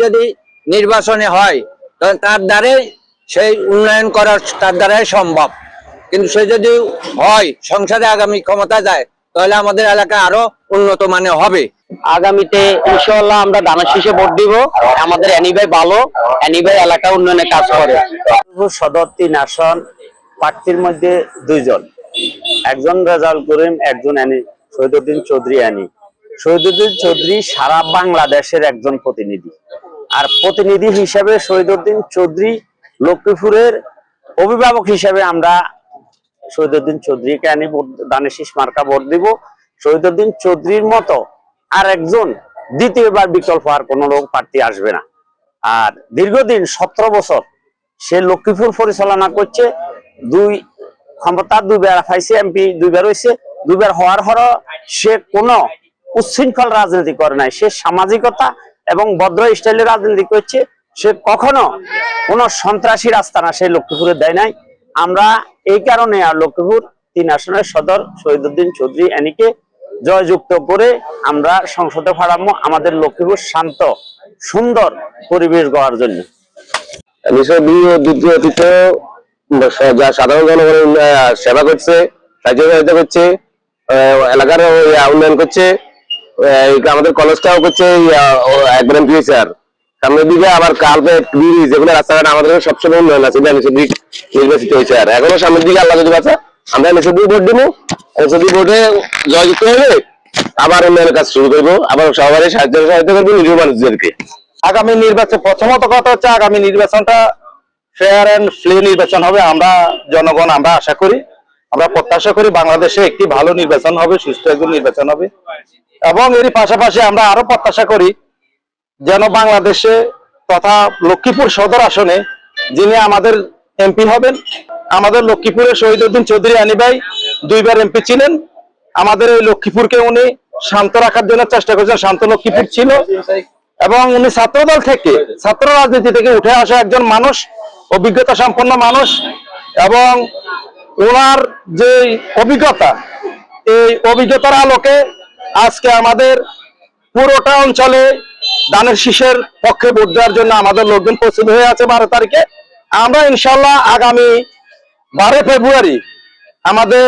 যদি নির্বাচনে হয় তখন তার দ্বারাই সেই উন্নয়ন করার তার দ্বারাই সম্ভব, কিন্তু সে যদি হয় সংসদে আগামী ক্ষমতা যায় তাহলে আমাদের এলাকা আরো উন্নত মানের হবে। আগামীতে ইনশাআল্লাহ আমরা দানের শীষে ভোট দিব। আমাদের এনি ভাই ভালো, এনি ভাই এলাকা উন্নয়নে কাজ করে। সদর 3 আসন প্রার্থীর মধ্যে 2 জন, একজন রেজাউল করিম, একজন শহীদুদ্দিন চৌধুরী। শহীদুদ্দিন চৌধুরী সারা বাংলাদেশের একজন প্রতিনিধি, আর প্রতিনিধি হিসেবে শহীদুদ্দিন চৌধুরী লক্ষ্মীপুরের অভিভাবক হিসেবে আমরা শহীদুদ্দিন চৌধুরীকে দানের শীষ মার্কা ভোট দিব। শহীদুদ্দিন চৌধুরীর মতো আর একজন দ্বিতীয়বার বিকল্প আর কোন লোক প্রার্থী আসবে না। আর দীর্ঘদিন 17 বছর সে লক্ষ্মীপুর পরিচালনা করছে। ক্ষমতা 2 বার পাইছে, এমপি 2 বার হয়েছে। 2 বার হওয়ার পরও সে কোনো উচ্ছৃঙ্খল রাজনীতি করে নাই। সে সামাজিকতা এবং ভদ্র স্টাইলে রাজনীতি করছে। সে কখনো কোনো সন্ত্রাসী রাস্তা না সে লক্ষ্মীপুরে দেয় নাই। আমরা এই কারণে আর লক্ষ্মীপুর 3 আসনের সদর শহীদুদ্দিন চৌধুরী এনিকে জয়যুক্ত করে আমরা সংসদে পাঠাবো আমাদের লক্ষ্মীপুর শান্ত সুন্দর পরিবেশ গড়ার জন্য। যা সাধারণ জনগণের সেবা করছে, সহযোগিতা করছে, এলাকার উন্নয়ন করছে, আমাদের কলেজটাও করছে একবার এমপি হয়েছে। আর সামনের দিকে আবার কার্পেট ব্রিজ এগুলো রাস্তাঘাট আমাদের সবসময় উন্নয়ন আছে, নির্বাচিত হয়েছে। আর এখনো সামনের দিকে আল্লাহ যদি বাঁচা আমরা এনএসডি ভোট দিব। এনএসডি ভোটে জয়যুক্ত হলে আবার উন্নয়নের কাজ শুরু করবো, আবার সবাই সহায়তা করবো নিরীহ মানুষদেরকে। আগামী নির্বাচন প্রথমত কথা হচ্ছে আগামী নির্বাচনটা ফেয়ার এন্ড ফ্রি নির্বাচন হবে। আমরা জনগণ আমরা আশা করি, আমরা প্রত্যাশা করি বাংলাদেশে একটি ভালো নির্বাচন হবে, সুষ্ঠু একজন নির্বাচন হবে। এবং এরই পাশাপাশি আমরা আরো প্রত্যাশা করি যেন বাংলাদেশে তথা লক্ষ্মীপুর সদর আসনে যিনি আমাদের এমপি হবেন, আমাদের লক্ষ্মীপুরের শহীদুদ্দিন চৌধুরী আনি ভাই 2 বার এমপি ছিলেন। আমাদের এই লক্ষ্মীপুরকে উনি শান্ত রাখার জন্য চেষ্টা করেছেন, শান্ত লক্ষ্মীপুর ছিল। এবং উনি ছাত্রদল থেকে, ছাত্র রাজনীতি থেকে উঠে আসা একজন মানুষ, অভিজ্ঞতা সম্পন্ন মানুষ। এবং ওনার যে অভিজ্ঞতা, এই অভিজ্ঞতার আলোকে আজকে আমাদের পুরোটা অঞ্চলে দানের শীষের পক্ষে ভোট দেওয়ার জন্য আমাদের লোকজন প্রস্তুত হয়ে আছে। 12 তারিখে আমরা ইনশাল্লাহ আগামী 12 ফেব্রুয়ারি আমাদের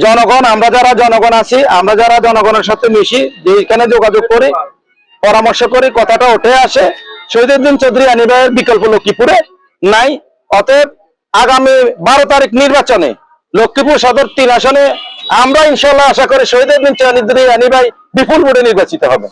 জনগণ, আমরা যারা জনগণ আছি, আমরা যারা জনগণের সাথে মিশি, যেখানে যোগাযোগ করি, পরামর্শ করি, কথাটা উঠে আসে শহীদুদ্দিন চৌধুরী আনি ভাইয়ের বিকল্প লক্ষ্মীপুরে নাই। অতএব আগামী 12 তারিখ নির্বাচনে লক্ষ্মীপুর সদর 3 আসনে আমরা ইনশাল্লাহ আশা করি শহীদুদ্দিন চৌধুরী আনি ভাই বিপুল ভোটে নির্বাচিত হবে।